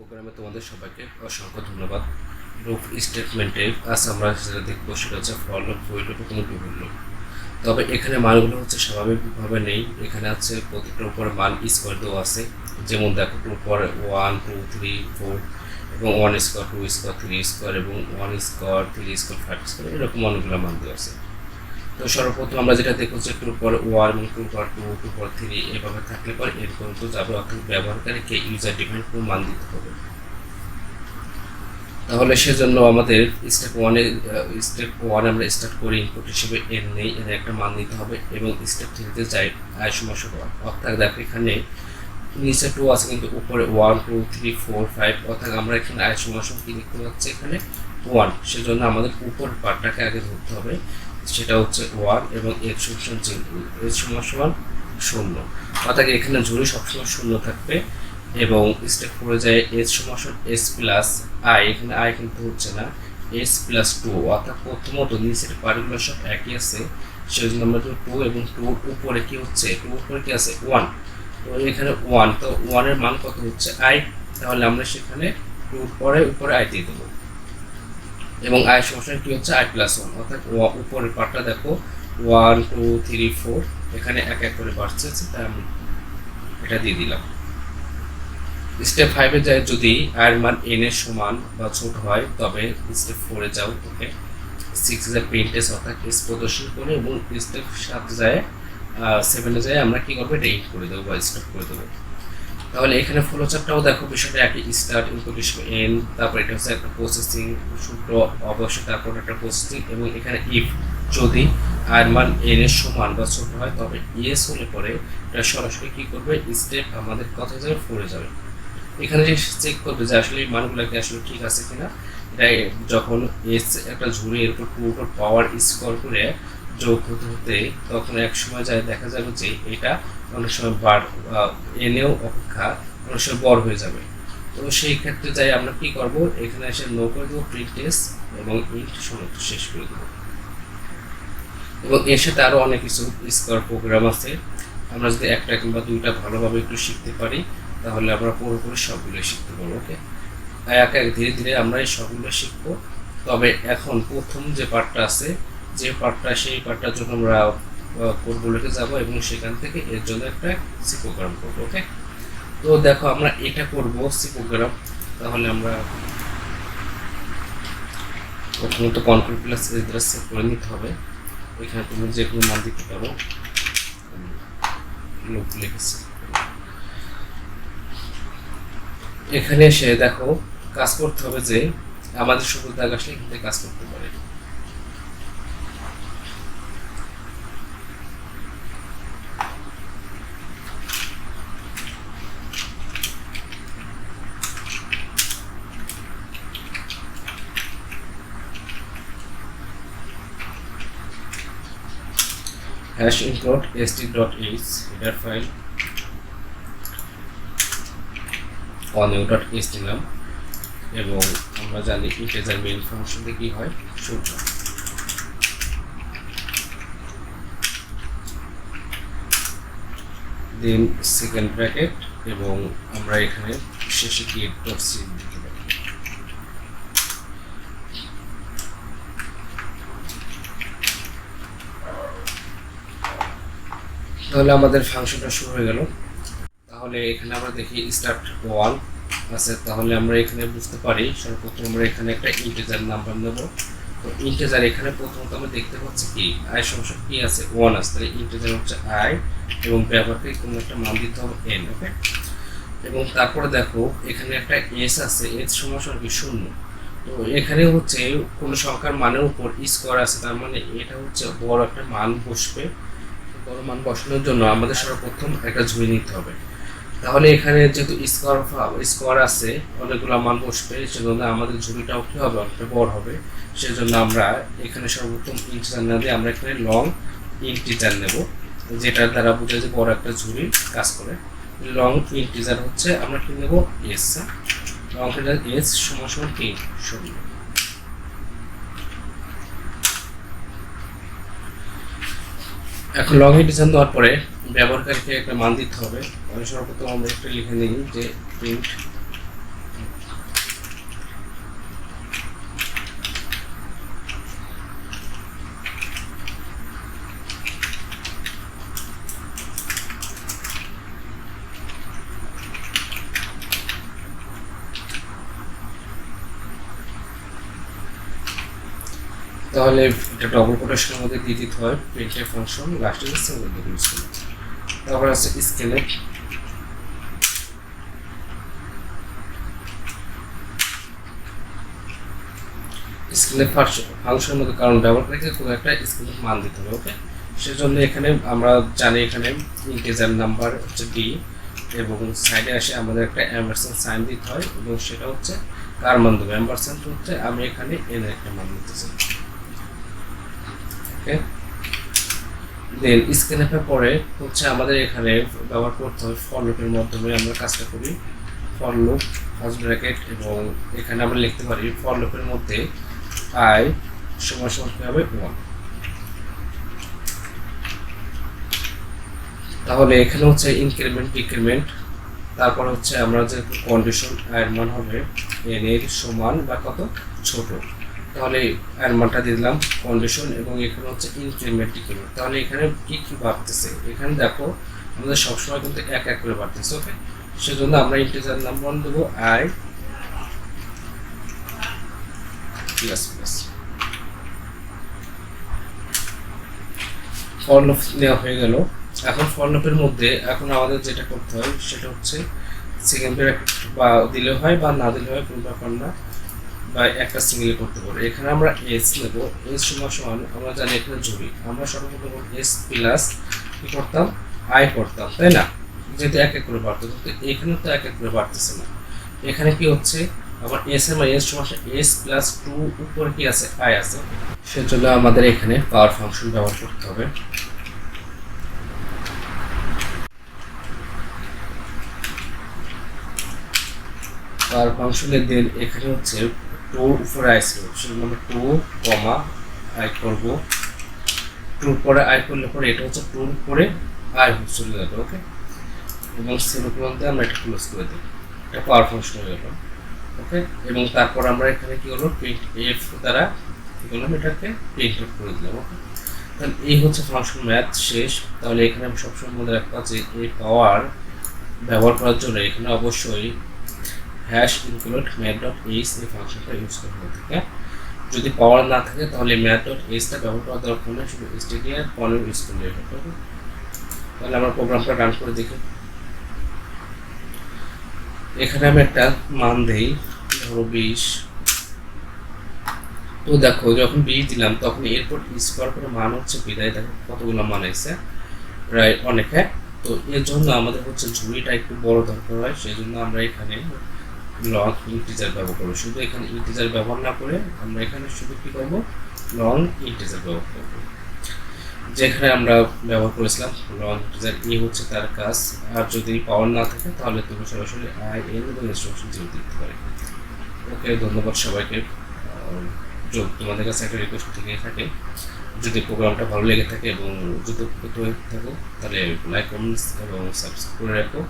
প্রোগ্রামে তোমাদের সবাইকে অসংখ্য ধন্যবাদ। লুপ স্টেটমেন্টে আজ আমরা যেটা দেখব সেটা হচ্ছে ফর লুপ, হুইল লুপ এবং ডু হুইল লুপ। তবে এখানে মানগুলো হচ্ছে স্বাভাবিকভাবে নেই, এখানে আছে প্রতিটার উপরে মান স্কোয়ার দেওয়া আছে। যেমন দেখো টু পরে 1 2 3 4 এবং 1 স্কোয়ার 2 স্কোয়ার 3 স্কোয়ার এবং 1 স্কোয়ার 3 স্কোয়ার 5 স্কোয়ার এরকম অনেকগুলো মান দেওয়া আছে। তো সর্বপ্রথম আমরা যেটা দেখব যে টু পর 1 এবং টু পর 2 টু পর 3 এভাবে থাকলে পরে এর পর্যন্ত যাবে, অর্থাৎ ব্যবহারকারীকে ইউজার ডিফাইন কোনো মান দিতে হবে। তাহলে সেজন্য আমাদের স্টেপ ওয়ানে আমরা স্টার্ট করি, ইনপুট হিসেবে এন নেই, এর একটা মান নিতে হবে এবং স্টেপ থ্রিতে যাই আয় সমস্যা করা। অর্থাৎ দেখো এখানে নিচে 2 আছে কিন্তু উপরে 1 2 3 4 5, অর্থাৎ আমরা এখানে আয় সমস্যা কি দেখতে পাচ্ছি এখানে 1, সেজন্য আমাদের উপরের পার্টটাকে আগে ধরতে হবে, সেটা হচ্ছে 1 এবং এর সমান 0, অর্থাৎ এখানে ঝুড়ি সবসময় 0 থাকবে। এবং স্টেপ পড়ে যায় এস সমান এস প্লাস আই, এখানে আই কিন্তু হচ্ছে না, এস প্লাস 2, অর্থাৎ প্রথমত নিচের পার্টগুলো সব একই আছে, সেজন্য আমরা 2 এবং 2 উপরে কি হচ্ছে, 2 উপরে কি আছে 1, তো এখানে 1, তো 1 এর মান কত হচ্ছে আই, তাহলে আমরা সেখানে 2 পরে উপরে আই দিয়ে দেবো এবং আই সমান কি হচ্ছে আই প্লাস 1, অর্থাৎ উপরের পার্টটা দেখো 1 2 3 4 এখানে এক এক করে বাড়ছে, তাই আমি এটা দিয়ে দিলাম। স্টেপ 5 এ যায় যদি আয়ের মান n এর সমান বা ছোট হয় তবে স্টেপ 4 এ যাও, ওকে 6 এ যায় প্রিন্ট এস, অর্থাৎ এস প্রদর্শন করে, এবং স্টেপ 7 যায় 7 এ যায় আমরা কি করব, এটা ইন্ট করে দেবো বা স্টপ করে দেবো। তাহলে এখানে ফ্লোচার্টটাও দেখো বিষয়টা একই, স্টার্ট ইনপুট হিসেবে n, তারপর এটা হচ্ছে একটা প্রসেসিং সূত্র অবশ্যই, তারপর একটা প্রসেসিং, এবং এখানে ইফ যদি আয়ের মান n এর সমান বা ছোট হয় তবে ইয়েস হলে পরে এটা সরাসরি কি করবে, স্টেপ আমাদের কথা যাবে 4 এ যাবে। এখানে যে চেক করবে যে আসলে এই মানগুলোকে আসলে ঠিক আছে কিনা, এটা যখন এস একটা ঝুড়ি এর উপর 2 উপর পাওয়ার স্কোর করে যোগ হতে হতে তখন এক সময় যায় দেখা যাবে যে এটা অনেক সময় এনেও অপেক্ষা অনেক সময় বড় হয়ে যাবে। তো সেই ক্ষেত্রে যাই আমরা কি করব, এখানে এসে নো করে দেবো প্রিন্ট এস এবং ইন্ট সমস্ত শেষ করে দেবো। এবং এর সাথে আরও অনেক কিছু স্কোর প্রোগ্রাম আছে, আমরা যদি একটা কিংবা দুইটা ভালোভাবে একটু শিখতে পারি তাহলে আমরা পুরোপুরি সবগুলো শিখতে পারবো। ওকে, এক এক ধীরে ধীরে আমরা এই সবগুলো শিখবো। তবে এখন প্রথম যে পার্টটা আছে, যে পার্টটা সেই পার্টটার জন্য আমরা কোডগুলোকে যাব এবং সেখান থেকে এর জন্য একটা সি প্রোগ্রাম করবো। ওকে, তো দেখো আমরা এটা করব সি প্রোগ্রাম। তাহলে আমরা প্রথমত কন্ট্রোল প্লাস এস দ্বারা সেভ করে নিতে হবে। এখানে তুমি যে কোনো মান দিতে পারো, লুপ লিখেছি। এখানে এসে দেখো কাজ করতে হবে যে আমাদের সবুজ দাগ আসলে এখানে কাজ করতে পারে। hash include st.h header file new.h দিলাম, এবং আমরা জানি ইন্টিজার মেইন ফাংশনে কি হয়, শূন্য। দেন সেকেন্ড ব্র্যাকেট, এবং আমরা এখানে শেষে কি ডট সি দিতে পারি। তাহলে আমাদের ফাংশনটা শুরু হয়ে গেল। তাহলে এখানে আমরা দেখি স্টার্ট 1 আছে, তাহলে আমরা এখানে বুঝতে পারি সর্বপ্রথম আমরা এখানে একটা ইন্টিজার নাম্বার নেব। তো ইন্টিজার এখানে প্রথমত আমরা দেখতে পাচ্ছি কি আই সমস্যা কি আছে 1 আছে, তাহলে ইন্টিজার হচ্ছে আই এবং ব্যবহারকারী কোনো একটা মান দিতে হবে n। ওকে, এবং তারপরে দেখো এখানে একটা এস আছে, এস সমস্যা কি 0, তো এখানে হচ্ছে কোনো সংখ্যার মানের উপর স্কোয়ার আছে, তার মানে এটা হচ্ছে বড় একটা মান বসবে। বড় মান বসানোর জন্য আমাদের সর্বপ্রথম একটা ঝুড়ি নিতে হবে। তাহলে এখানে যেহেতু স্কোয়ার আছে অনেকগুলো মান বসবে, সেজন্য আমাদের ঝুড়িটাও কি হবে, অনেকটা বড় হবে। সেজন্য আমরা এখানে সর্বপ্রথম ইন্টিজার না দিয়ে আমরা এখানে লং ইন্টিজার নেব, যেটার দ্বারা বোঝা যায় বড় একটা ঝুড়ি কাজ করে। লং ইন্টিজার হচ্ছে আমরা কি নেব, এস। লং ইন্টিজার এস সমান কি 0। এখন লং ইন্টিজার দেওয়ার পরে ব্যবহারকারীকে একটা মান দিতে হবে। সর্বপ্রথম আমরা একটা লিখে নিই যে প্রিন্ট তাহলে এটা ডবল কোটেশনের মধ্যে দিয়ে দিতে হয় প্রিন্টএফ ফাংশন লাস্টে সিঙ্গেল কোট ইউজ করে। তারপর আছে স্কেলেট, স্কেলেট ফাংশনের মধ্যে কারণ ব্যবহার করে কোনো একটা স্কেলেট মান দিতে হবে। ওকে, সেজন্য এখানে আমরা জানি এখানে ইন্টিজার নাম্বার হচ্ছে ডি এবং সাইডে আসে আমাদের একটা অ্যাম্পারস্যান্ড সাইন দিতে হয় এবং সেটা হচ্ছে কার মান দেবো, অ্যাম্পারস্যান্ড হচ্ছে আমি এখানে এন একটা মান দিতে চাই। ওকে, দেন স্কেলেটের পরে হচ্ছে আমাদের এখানে ব্যবহার করতে হবে ফর লুপের মাধ্যমে আমরা কাজটা করি। ফর লুপ ফার্স্ট ব্র্যাকেট এবং এখানে আমরা লিখতে পারি ফর লুপের মধ্যে আই সমান সমান কি হবে 1। তাহলে এখানে হচ্ছে ইনক্রিমেন্ট ডিক্রিমেন্ট, তারপর হচ্ছে আমরা যে কন্ডিশন এর মান হবে এন এর সমান বা কত ছোট, তাহলে এর মানটা দিয়ে দিলাম কন্ডিশন এবং এখানে হচ্ছে ইনক্রিমেন্ট ডিক্রিমেন্ট। তাহলে এখানে কি কি বাড়তেছে, এখানে দেখো আমাদের সবসময় কিন্তু এক এক করে বাড়তেছে। ওকে, সেজন্য আমরা ইন্টিজার নাম্বার দেবো I plus plus. For loop নেওয়া হয়ে গেল। এখন ফর লুপের মধ্যে এখন আমাদের যেটা করতে হয় সেটা হচ্ছে সেকেন্ড ব্র্যাকেট বা দিলে হয় বা না দিলে হয়, কোনো ব্যাপার না, বা একটা সিঙ্গেল করতে পারবো। এখানে আমরা এস নেব, এস সমান সমান আমরা জানি এখানে জুড়ি, আমরা সর্বপ্রথম এস প্লাস কি করতাম আই করতাম, তাই না, যেহেতু এক এক করে বাড়তো, কিন্তু এখানে তো এক এক করে বাড়তেছে না। এখানে কি হচ্ছে আবার এস এর এস সমান এস প্লাস 2 উপরে কি আছে আই আছে, সেজন্য আমাদের এখানে পাওয়ার ফাংশন ব্যবহার করতে হবে। পাওয়ার ফাংশনের দেন এখানে হচ্ছে 2 উপরে আই ছিল, সেজন্য আমরা 2 কমা আই করব। 2 পরে আই করলে পরে এটা হচ্ছে 2 উপরে আই চলে যাবে। ওকে, এবং সেমিকোলনতে আমরা এটা ক্লোজ করে দেব, এটা পাওয়ার ফাংশন হয়ে গেল। ওকে, এবং তারপর আমরা এখানে কি হলো প্রিন্ট এফ দ্বারা কি করলাম এটাকে প্রিন্ট আউট করে দিলাম। ওকে, তাহলে এই হচ্ছে ফাংশন ম্যাথ শেষ। তাহলে এখানে আমি সবসময় মনে রাখবো যে এই পাওয়ার ব্যবহার করার জন্য এখানে অবশ্যই hash include math dot H এই ফাংশনটা ইউজ করতে হবে। যদি পাওয়ার না থাকে তাহলে ম্যাথ ডট এইচটা ব্যবহার করা দরকার নেই, শুধু স্টেডিয়াম পনেরো ইউজ করলে এটা হবে। তাহলে আমরা প্রোগ্রামটা রান করে দেখি। এখানে আমি একটা মান দেই, ধরো 20। তো দেখো যখন 20 দিলাম তখন এরপর স্কোয়ার করে মান হচ্ছে বিদায়, দেখো কতগুলো মান আছে প্রায় অনেক। হ্যাঁ, তো এর জন্য আমাদের হচ্ছে ঝুড়িটা একটু বড় দরকার হয়, সেই জন্য আমরা এখানে লং ইন্টিজার ব্যবহার করবো। শুধু এখানে ইন্টিজার ব্যবহার না করে আমরা এখানে শুধু কি করবো লং ইন্টিজার ব্যবহার করবো, যেখানে আমরা ব্যবহার করেছিলাম লং ইন্টিজার ই হচ্ছে তার কাজ। আর যদি পাওয়ার না থাকে তাহলে তুমি সরাসরি আই এন এবং ইনস্ট্রাকশন জিরো দিতে পারে। ওকে, ধন্যবাদ সবাইকে। যদি তোমাদের কাছে একটা রিকোয়েস্ট থেকে থাকে, যদি প্রোগ্রামটা ভালো লেগে থাকে এবং যদি উপকৃত হয়ে থাকো তাহলে লাইক কমেন্টস এবং সাবস্ক্রাইব করে রাখো।